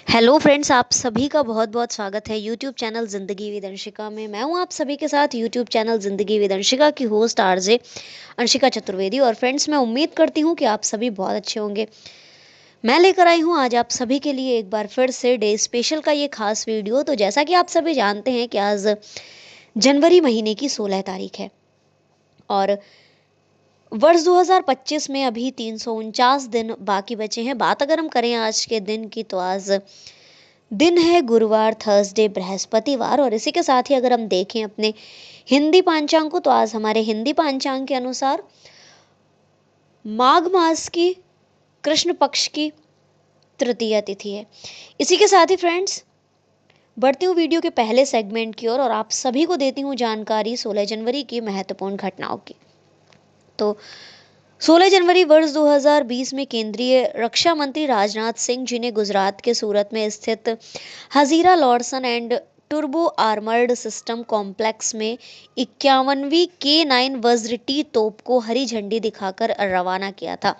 Hello friends, आप सभी का बहुत बहुत स्वागत है यूट्यूब चैनल ज़िंदगी विद अंशिका में। मैं हूं आप सभी के साथ यूट्यूब चैनल ज़िंदगी विद अंशिका की होस्ट आरजे अंशिका चतुर्वेदी। और फ्रेंड्स, मैं उम्मीद करती हूं कि आप सभी बहुत अच्छे होंगे। मैं लेकर आई हूं आज आप सभी के लिए एक बार फिर से डे स्पेशल का ये खास वीडियो। तो जैसा कि आप सभी जानते हैं कि आज जनवरी महीने की 16 तारीख है और वर्ष 2025 में अभी 349 दिन बाकी बचे हैं। बात अगर हम करें आज के दिन की, तो आज दिन है गुरुवार, थर्सडे, बृहस्पतिवार। और इसी के साथ ही अगर हम देखें अपने हिंदी पांचांग को, तो आज हमारे हिंदी पांचांग के अनुसार माघ मास की कृष्ण पक्ष की तृतीया तिथि है। इसी के साथ ही फ्रेंड्स, बढ़ती हूँ वीडियो के पहले सेगमेंट की ओर और आप सभी को देती हूँ जानकारी 16 जनवरी की महत्वपूर्ण घटनाओं की। तो 16 जनवरी वर्ष 2020 में केंद्रीय रक्षा मंत्री राजनाथ सिंह जी ने गुजरात के सूरत में स्थित Hazira Larsen and turbo armoured system complex में 51वीं K9 वज्र टी तोप को हरी झंडी दिखाकर रवाना किया था।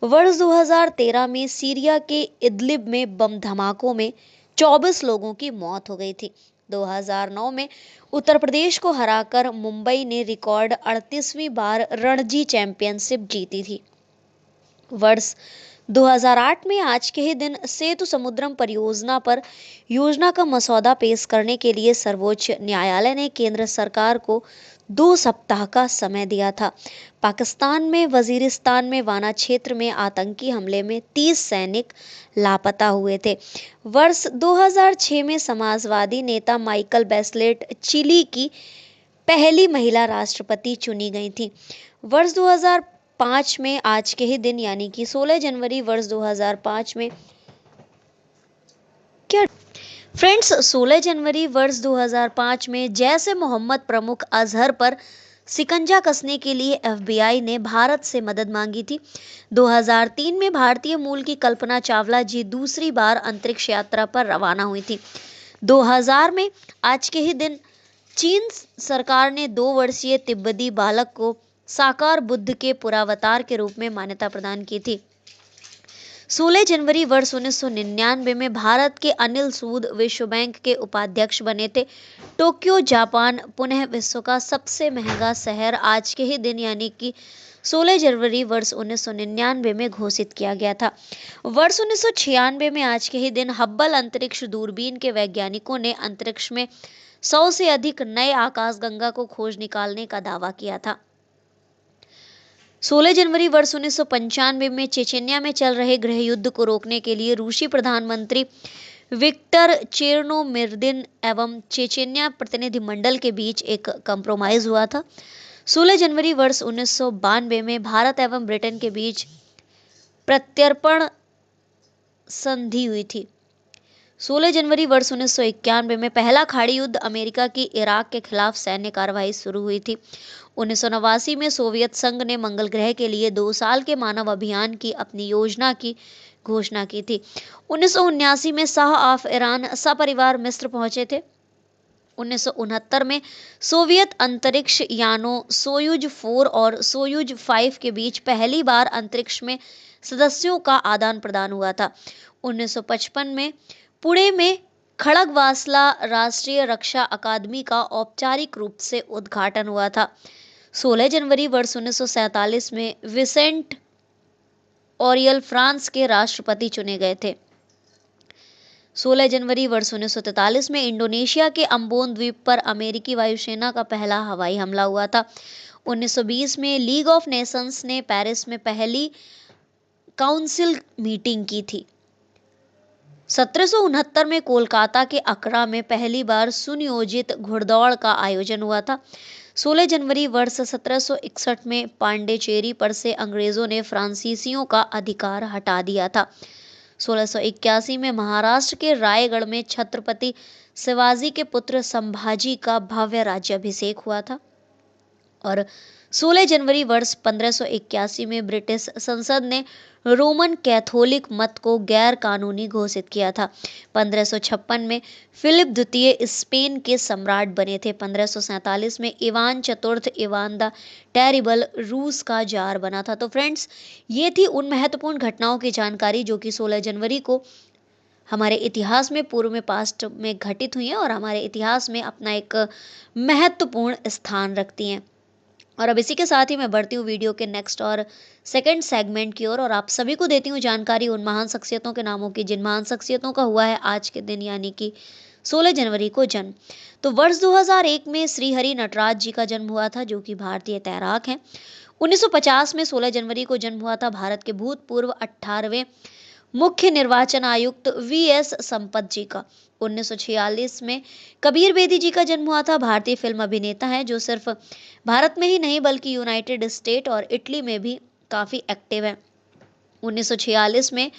वर्ष 2013 में सीरिया के इदलिब में बम धमाकों में 24 लोगों की मौत हो गई थी। 2009 में उत्तर प्रदेश को हराकर मुंबई ने रिकॉर्ड 38वीं बार रणजी चैंपियनशिप जीती थी। वर्ष 2008 में आज के ही दिन सेतु समुद्रम परियोजना पर योजना का मसौदा पेश करने के लिए सर्वोच्च न्यायालय ने केंद्र सरकार को 2 सप्ताह का समय दिया था। पाकिस्तान में वजीरिस्तान में वाना क्षेत्र में आतंकी हमले में 30 सैनिक लापता हुए थे। वर्ष 2006 में समाजवादी नेता माइकल बेसलेट चिली की पहली महिला राष्ट्रपति चुनी गई थी। वर्ष 2005 में आज के ही दिन यानी कि 16 जनवरी वर्ष 2005 में क्या फ्रेंड्स, 16 जनवरी वर्ष 2005 में जैश ए मोहम्मद प्रमुख अजहर पर शिकंजा कसने के लिए FBI ने भारत से मदद मांगी थी। 2003 में भारतीय मूल की कल्पना चावला जी दूसरी बार अंतरिक्ष यात्रा पर रवाना हुई थी। 2000 में आज के ही दिन चीन सरकार ने 2 वर्षीय तिब्बती बालक को साकार बुद्ध के पुरावतार के रूप में मान्यता प्रदान की थी। 16 जनवरी वर्ष 1999 में भारत के अनिल सूद विश्व बैंक के उपाध्यक्ष बने थे। टोक्यो जापान पुनः विश्व का सबसे महंगा शहर आज के ही दिन यानी कि 16 जनवरी वर्ष 1999 में घोषित किया गया था। वर्ष 1996 में आज के ही दिन हब्बल अंतरिक्ष दूरबीन के वैज्ञानिकों ने अंतरिक्ष में 100 से अधिक नए आकाशगंगा को खोज निकालने का दावा किया था। 16 जनवरी वर्ष 1995 में चेचेन्या में चल रहे गृह युद्ध को रोकने के लिए रूसी प्रधानमंत्री विक्टर चेर्नोमिर्दिन एवं चेचेन्या प्रतिनिधिमंडल के बीच एक कंप्रोमाइज हुआ था। 16 जनवरी वर्ष 1992 में भारत एवं ब्रिटेन के बीच प्रत्यर्पण संधि हुई थी। 16 जनवरी वर्ष 1991 में पहला खाड़ी युद्ध अमेरिका की इराक के खिलाफ सैन्य कार्रवाई शुरू हुई थी। 1989 में सोवियत संघ ने मंगल ग्रह के लिए 2 साल के मानव अभियान की अपनी योजना की घोषणा की थी। 1979 में शाह ऑफ ईरान सपरिवार मिस्र पहुंचे थे। 1969 में सोवियत अंतरिक्ष यानों सोयुज 4 और सोयुज 5 के बीच पहली बार अंतरिक्ष में सदस्यों का आदान प्रदान हुआ था। 1955 में पुणे में खड़गवासला राष्ट्रीय रक्षा अकादमी का औपचारिक रूप से उद्घाटन हुआ था। 16 जनवरी वर्ष 1947 में विसेंट ओरियल फ्रांस के राष्ट्रपति चुने गए थे। 16 जनवरी वर्ष 1943 में इंडोनेशिया के अम्बोन द्वीप पर अमेरिकी वायुसेना का पहला हवाई हमला हुआ था। 1920 में लीग ऑफ नेशंस ने पेरिस में पहली काउंसिल मीटिंग की थी। 1769 में कोलकाता के अकरा में पहली बार सुनियोजित घुड़दौड़ का आयोजन हुआ था। 16 जनवरी वर्ष 1761 में पांडिचेरी पर से अंग्रेजों ने फ्रांसीसियों का अधिकार हटा दिया था। 1681 में महाराष्ट्र के रायगढ़ में छत्रपति शिवाजी के पुत्र संभाजी का भव्य राज्याभिषेक हुआ था। और 16 जनवरी वर्ष 1581 में ब्रिटिश संसद ने रोमन कैथोलिक मत को गैर कानूनी घोषित किया था। 1556 में फिलिप द्वितीय स्पेन के सम्राट बने थे। 1547 में इवान चतुर्थ इवान द टेरिबल रूस का जार बना था। तो फ्रेंड्स, ये थी उन महत्वपूर्ण घटनाओं की जानकारी जो कि 16 जनवरी को हमारे इतिहास में पूर्व में पास्ट में घटित हुई हैं और हमारे इतिहास में अपना एक महत्वपूर्ण स्थान रखती हैं। और अब इसी के साथ ही मैं बढ़ती हूँ वीडियो के नेक्स्ट और सेकंड सेगमेंट की ओर और आप सभी को देती हूँ जानकारी उन महान शख्सियतों के नामों की जिन महान शख्सियतों का हुआ है आज के दिन यानी कि 16 जनवरी को जन्म। तो वर्ष 2001 में श्रीहरि नटराज जी का जन्म हुआ था, जो कि भारतीय तैराक हैं। 1950 में 16 जनवरी को जन्म हुआ था भारत के भूतपूर्व 18वें मुख्य निर्वाचन आयुक्त वीएस संपत जी का। 1946 में कबीर बेदी जी का जन्म हुआ था, भारतीय फिल्म अभिनेता हैं जो सिर्फ भारत में ही नहीं बल्कि यूनाइटेड स्टेट और इटली में भी काफी एक्टिव है। 1946 में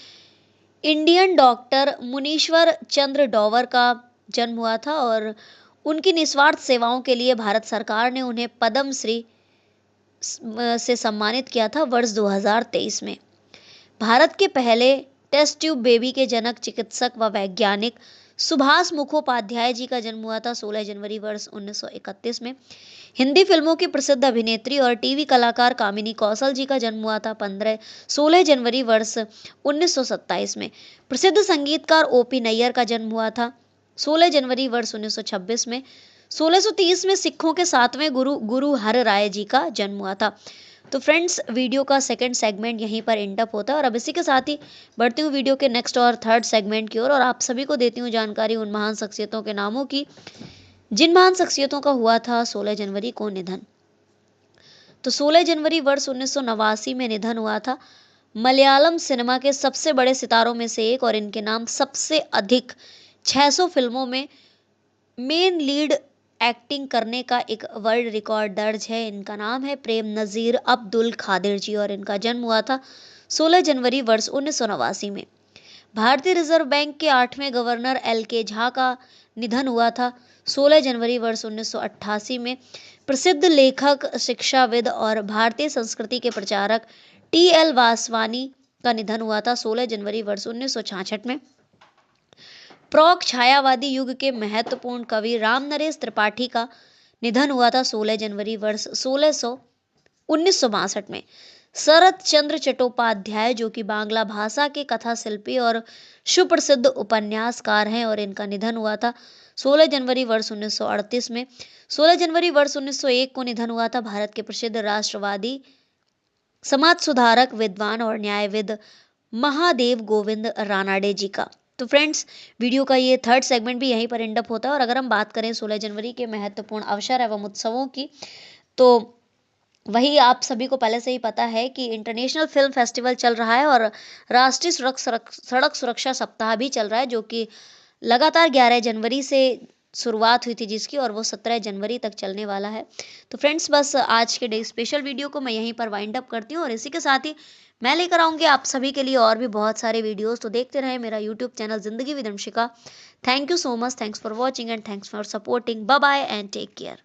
इंडियन डॉक्टर मुनीश्वर चंद्र डॉवर का जन्म हुआ था और उनकी निस्वार्थ सेवाओं के लिए भारत सरकार ने उन्हें पद्म श्री से सम्मानित किया था वर्ष 2023 में। भारत के पहले टेस्ट ट्यूब बेबी के जनक चिकित्सक व वैज्ञानिक सुभाष मुखोपाध्याय जी का जन्म हुआ था 16 जनवरी वर्ष 1931 में। हिंदी फिल्मों की प्रसिद्ध अभिनेत्री और टीवी कलाकार कामिनी कौशल जी का जन्म हुआ था 16 जनवरी वर्ष 1927 में। प्रसिद्ध संगीतकार ओपी नैयर का जन्म हुआ था 16 जनवरी वर्ष 1926 में। 1630 में सिखों के 7वें गुरु हर राय जी का जन्म हुआ था। तो फ्रेंड्स, वीडियो का सेकंड सेगमेंट यहीं पर एंड अप होता है और अब इसी के साथ ही बढ़ती हूँ वीडियो के नेक्स्ट और थर्ड सेगमेंट की ओर और आप सभी को देती हूँ जानकारी उन महान शख्सियतों के नामों की जिन महान शख्सियतों का हुआ था 16 जनवरी को निधन। तो 16 जनवरी वर्ष 1989 में निधन हुआ था मलयालम सिनेमा के सबसे बड़े सितारों में से एक और इनके नाम सबसे अधिक 600 फिल्मों में मेन लीड एक्टिंग करने का एक वर्ल्ड रिकॉर्ड दर्ज है। इनका नाम है प्रेम नजीर अब्दुल खादिर जी और इनका जन्म हुआ था 16 जनवरी वर्ष 1989 में। भारतीय रिजर्व बैंक के 8वें गवर्नर LK झा का निधन हुआ था 16 जनवरी वर्ष 1988 में। प्रसिद्ध लेखक, शिक्षाविद और भारतीय संस्कृति के प्रचारक TL वासवानी का निधन हुआ था 16 जनवरी वर्ष 1966 में। प्रौढ़ छायावादी युग के महत्वपूर्ण कवि रामनरेश त्रिपाठी का निधन हुआ था 16 जनवरी वर्ष 1962 में। शरत चंद्र चट्टोपाध्याय जो कि बांग्ला भाषा के कथा शिल्पी और सुप्रसिद्ध उपन्यासकार हैं और इनका निधन हुआ था 16 जनवरी वर्ष 1938 में। 16 जनवरी वर्ष 1901 को निधन हुआ था भारत के प्रसिद्ध राष्ट्रवादी, समाज सुधारक, विद्वान और न्यायविद महादेव गोविंद रानाडे जी का। तो फ्रेंड्स, वीडियो का ये थर्ड सेगमेंट भी यहीं पर एंड अप होता है और अगर हम बात करें 16 जनवरी के महत्वपूर्ण अवसर एवं उत्सवों की, तो वही आप सभी को पहले से ही पता है कि इंटरनेशनल फिल्म फेस्टिवल चल रहा है और राष्ट्रीय सड़क सुरक्षा सप्ताह भी चल रहा है, जो कि लगातार 11 जनवरी से शुरुआत हुई थी जिसकी, और वो 17 जनवरी तक चलने वाला है। तो फ्रेंड्स, बस आज के डे स्पेशल वीडियो को मैं यहीं पर वाइंड अप करती हूँ और इसी के साथ ही मैं लेकर आऊँगी आप सभी के लिए और भी बहुत सारे वीडियोस। तो देखते रहे मेरा यूट्यूब चैनल जिंदगी with Anshika. Thank you so much, thanks for watching and thanks for supporting. Bye bye and take care.